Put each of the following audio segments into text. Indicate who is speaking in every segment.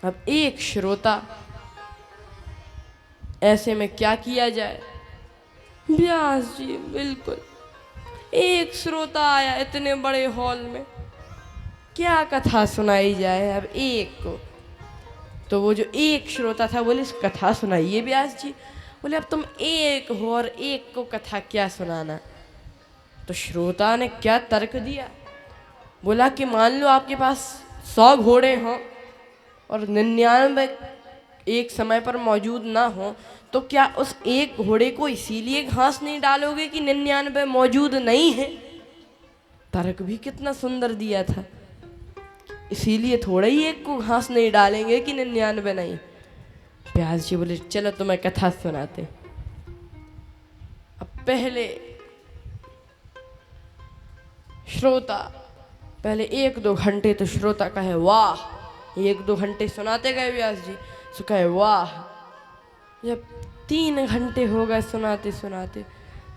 Speaker 1: अब एक श्रोता, ऐसे में क्या किया जाए? व्यास जी बिल्कुल, एक श्रोता आया इतने बड़े हॉल में, क्या कथा सुनाई जाए अब एक को? तो वो जो एक श्रोता था बोले कथा सुनाइए व्यास जी। बोले अब तुम एक हो और एक को कथा क्या सुनाना? तो श्रोता ने क्या तर्क दिया, बोला कि मान लो आपके पास 100 घोड़े हों और 99 एक समय पर मौजूद ना हो, तो क्या उस एक घोड़े को इसीलिए घास नहीं डालोगे कि 99 मौजूद नहीं है? तर्क भी कितना सुंदर दिया था, इसीलिए थोड़ा ही एक को घास नहीं डालेंगे कि 99 नहीं। व्यास जी बोले चलो तुम्हें कथा सुनाते। अब पहले श्रोता, पहले 1-2 घंटे तो श्रोता कहे वाह, 1-2 घंटे सुनाते गए व्यास जी, तो कहे वाह। जब 3 घंटे हो गए सुनाते सुनाते,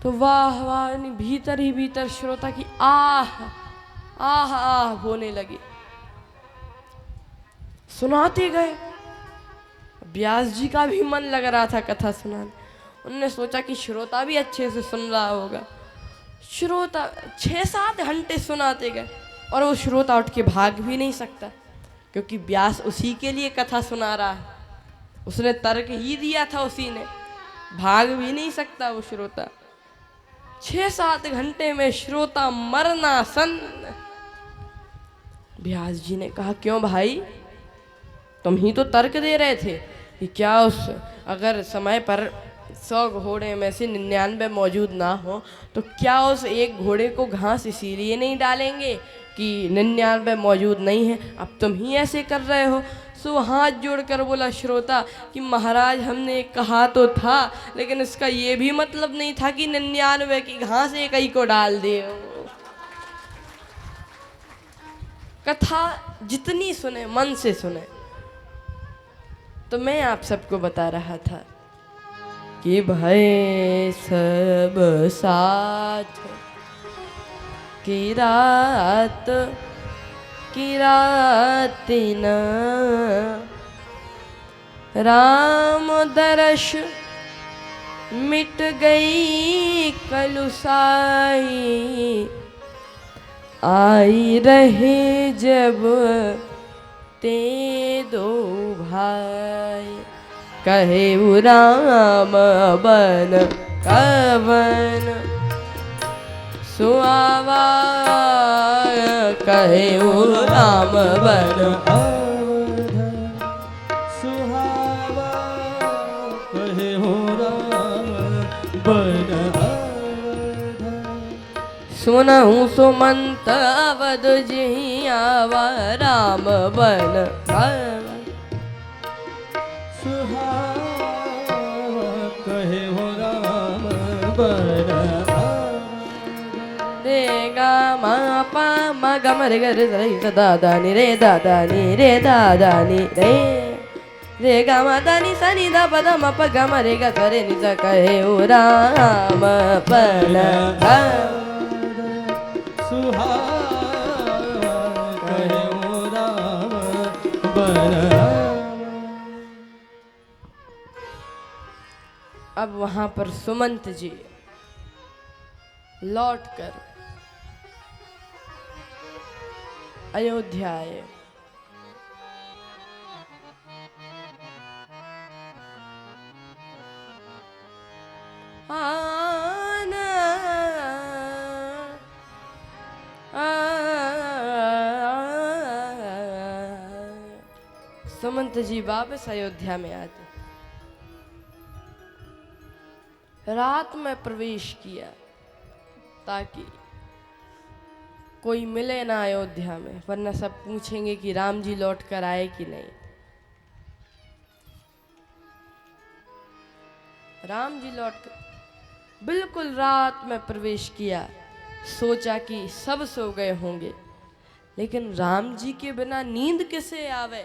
Speaker 1: तो वाह वाह भीतर ही भीतर श्रोता की आह आह आह होने लगी। सुनाते गए, व्यास जी का भी मन लग रहा था कथा सुनाने। उन्होंने सोचा कि श्रोता भी अच्छे से सुन रहा होगा। श्रोता 6-7 घंटे सुनाते गए और वो श्रोता उठ के भाग भी नहीं सकता, क्योंकि व्यास उसी के लिए कथा सुना रहा है, उसने तर्क ही दिया था उसी ने, भाग भी नहीं सकता वो श्रोता। 6-7 घंटे में श्रोता मरना सन। व्यास जी ने कहा क्यों भाई, तुम ही तो तर्क दे रहे थे कि क्या उस अगर समय पर 100 घोड़े में से 99 मौजूद ना हो, तो क्या उस एक घोड़े को घास इसीलिए नहीं डालेंगे कि 99 मौजूद नहीं है? अब तुम ही ऐसे कर रहे हो। सो हाथ जोड़कर बोला श्रोता कि महाराज हमने कहा तो था, लेकिन इसका ये भी मतलब नहीं था कि 99 की घास एक ही को डाल दे। कथा जितनी सुने मन से सुने। तो मैं आप सबको बता रहा था कि भय सब साथ की रात न राम दर्श मिट गई कलुसाई, आई रहे जब ते 2 भाई, कहे राम बन कवन सुआवा, कहे राम बन
Speaker 2: सुहावा, कहे राम बन
Speaker 1: सुनहु सुमंत अवध जियावा, राम बन
Speaker 2: सुहावा, कहे राम बन।
Speaker 1: रे गा मा पा मा गा मा रे गा रे रे दादा नी रे दादा नी रे दादा नी रे गा मा दा नी सा नी दा पा दा मा पा गा मा रे गा सा रे नी सा, कहे राम बन
Speaker 2: सुहावा, कहे राम बन।
Speaker 1: अब वहां पर सुमंत जी लौट कर अयोध्या आए। सुमंत जी वापस अयोध्या में आते, रात में प्रवेश किया ताकि कोई मिले ना अयोध्या में, वरना सब पूछेंगे कि राम जी लौट कर आए कि नहीं। राम जी लौट कर बिल्कुल रात में प्रवेश किया, सोचा कि सब सो गए होंगे, लेकिन राम जी के बिना नींद किसे आवे।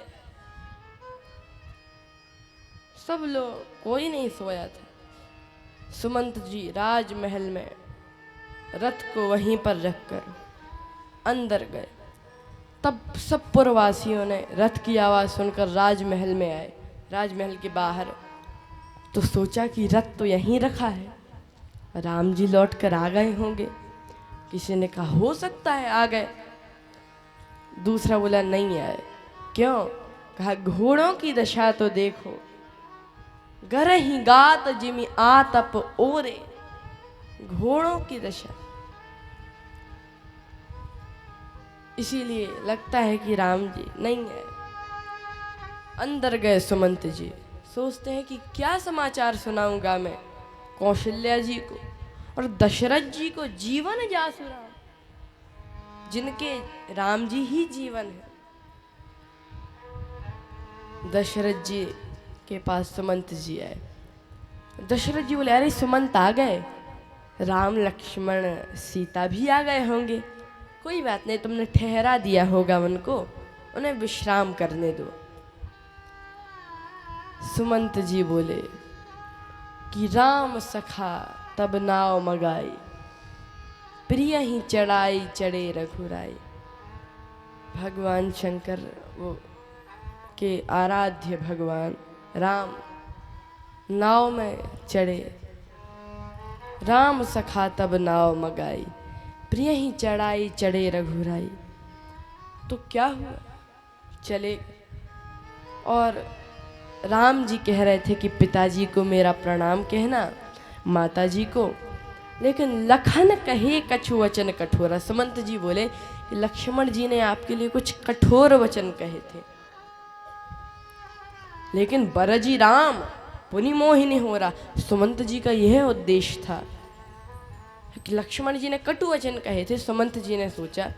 Speaker 1: सब लोग, कोई नहीं सोया था। सुमंत जी राजमहल में रथ को वहीं पर रखकर अंदर गए, तब सब पुरवासियों ने रथ की आवाज़ सुनकर राजमहल में आए, राजमहल के बाहर। तो सोचा कि रथ तो यहीं रखा है, राम जी लौट कर आ गए होंगे। किसी ने कहा हो सकता है आ गए, दूसरा बोला नहीं आए। क्यों? कहा घोड़ों की दशा तो देखो, गरही गात जिमि आतप ओरे। घोड़ों की दशा, इसीलिए लगता है कि राम जी नहीं है। अंदर गए सुमंत जी, सोचते हैं कि क्या समाचार सुनाऊंगा मैं कौशल्या जी को और दशरथ जी को, जीवन जासु राम, जिनके राम जी ही जीवन है। दशरथ जी के पास सुमंत जी आए। दशरथ जी बोले अरे सुमंत आ गए, राम लक्ष्मण सीता भी आ गए होंगे, कोई बात नहीं, तुमने ठहरा दिया होगा उनको, उन्हें विश्राम करने दो। सुमंत जी बोले कि राम सखा तब नाव मगाई, प्रिय ही चढ़ाई चढ़े रघुराई। भगवान शंकर वो के आराध्य भगवान राम नाव में चढ़े। राम सखा तब नाव मगाई, प्रिय ही चढ़ाई चढ़े रघुराई। तो क्या हुआ, चले और राम जी कह रहे थे कि पिताजी को मेरा प्रणाम कहना, माता जी को। लेकिन लखन कहे कछु वचन कठोरा। सुमंत जी बोले कि लक्ष्मण जी ने आपके लिए कुछ कठोर वचन कहे थे, लेकिन बरजी राम पुनि मोहिनी हो रहा। सुमंत जी का यह उद्देश्य था कि लक्ष्मण जी ने कटु वचन कहे थे। सुमंत जी ने सोचा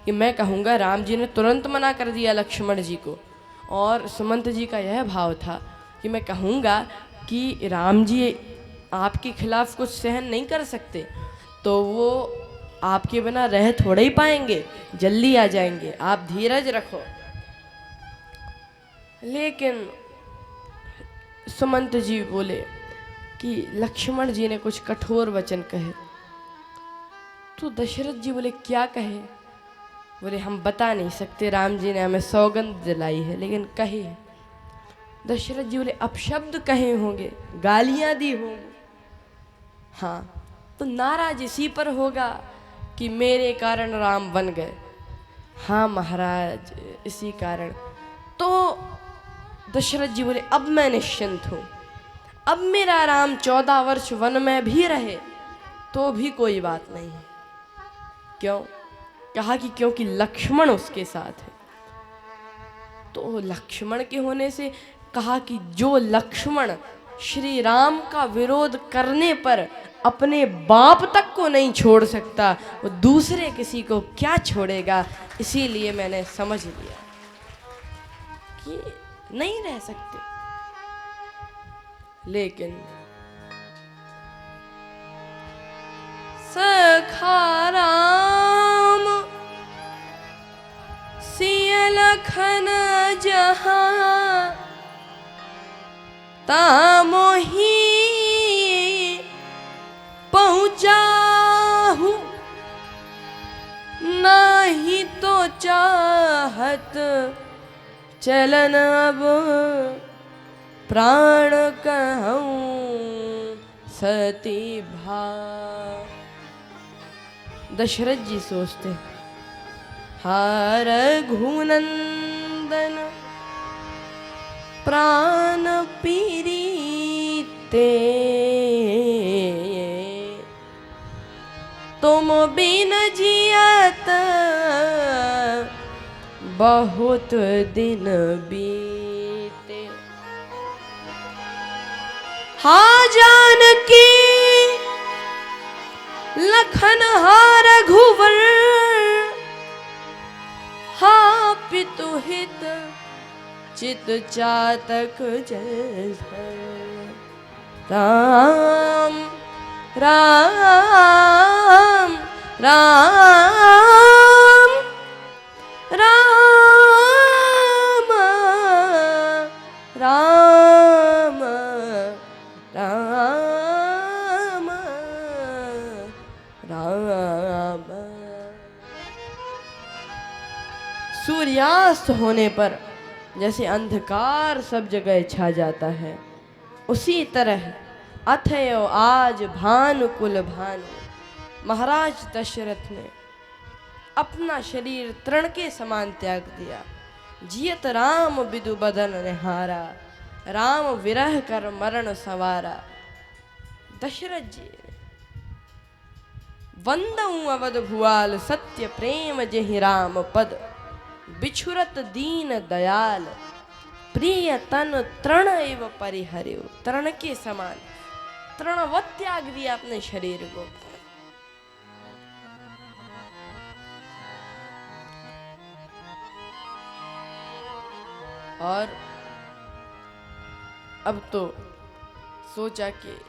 Speaker 1: कि मैं कहूँगा, राम जी ने तुरंत मना कर दिया लक्ष्मण जी को, और सुमंत जी का यह भाव था कि मैं कहूँगा कि राम जी आपके खिलाफ कुछ सहन नहीं कर सकते, तो वो आपके बिना रह थोड़े ही पाएंगे, जल्दी आ जाएंगे, आप धीरज रखो। लेकिन सुमंत जी बोले कि लक्ष्मण जी ने कुछ कठोर वचन कहे। तो दशरथ जी बोले क्या कहे? बोले हम बता नहीं सकते, राम जी ने हमें सौगंध दिलाई है, लेकिन कहे। दशरथ जी बोले अपशब्द कहे होंगे, गालियां दी होंगी। हाँ, तो नाराज इसी पर होगा कि मेरे कारण राम बन गए। हाँ महाराज, इसी कारण। तो दशरथ जी बोले अब मैं निश्चिंत हूँ, अब मेरा राम 14 वर्ष वन में भी रहे तो भी कोई बात नहीं है। क्यों? कहा कि क्योंकि लक्ष्मण उसके साथ है। तो लक्ष्मण के होने से कहा कि जो लक्ष्मण श्री राम का विरोध करने पर अपने बाप तक को नहीं छोड़ सकता, वो दूसरे किसी को क्या छोड़ेगा। इसीलिए मैंने समझ लिया कि नहीं रह सकते। लेकिन सखा राम सिय लखन जहां तामोही पहुँचाहु, नहीं तो चाहत चलन अब प्राण कहूँ सती भा। दशरथ जी सोचते हार घुनंदन प्राण पीरीते, तुम बिन जियत बहुत दिन बीते। हाँ जानकी लखन हार घुवर, हाँ पितु हित चित चातक जैसा। राम राम राम राम राम राम राम। सूर्यास्त होने पर जैसे अंधकार सब जगह छा जाता है, उसी तरह अथयो आज भानुकुल भानु। महाराज दशरथ ने अपना शरीर तृण के समान त्याग दिया। जियत राम बिदु बदन निहारा, राम विरह कर मरण संवारा। दशरथ जी वंदऊ अवध भुआल, सत्य प्रेम जेहि राम पद। बिछुरत दीन दयाल, प्रिय तन तृण एव परिहर्यो। तृण के समान तृणवत त्याग दिया अपने शरीर को। और अब तो सोचा कि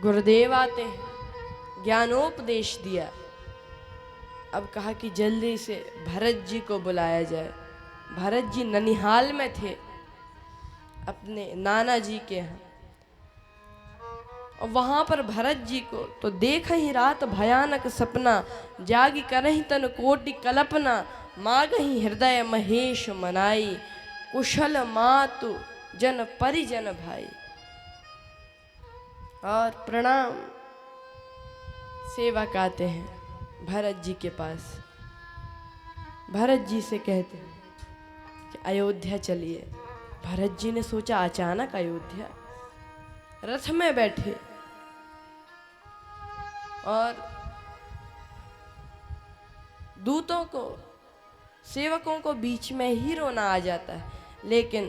Speaker 1: गुरुदेव आते हैं, ज्ञानोपदेश दिया। अब कहा कि जल्दी से भरत जी को बुलाया जाए। भरत जी ननिहाल में थे अपने नाना जी के यहाँ, और वहां पर भरत जी को तो देख ही रात भयानक सपना। जागी करहि तन कोटि कल्पना, मागहि हृदय महेश मनाई। कुशल मातु जन परिजन भाई। और प्रणाम, सेवक आते हैं भरत जी के पास। भरत जी से कहते हैं कि अयोध्या चलिए। भरत जी ने सोचा अचानक अयोध्या, रथ में बैठे और दूतों को, सेवकों को बीच में ही रोना आ जाता है। लेकिन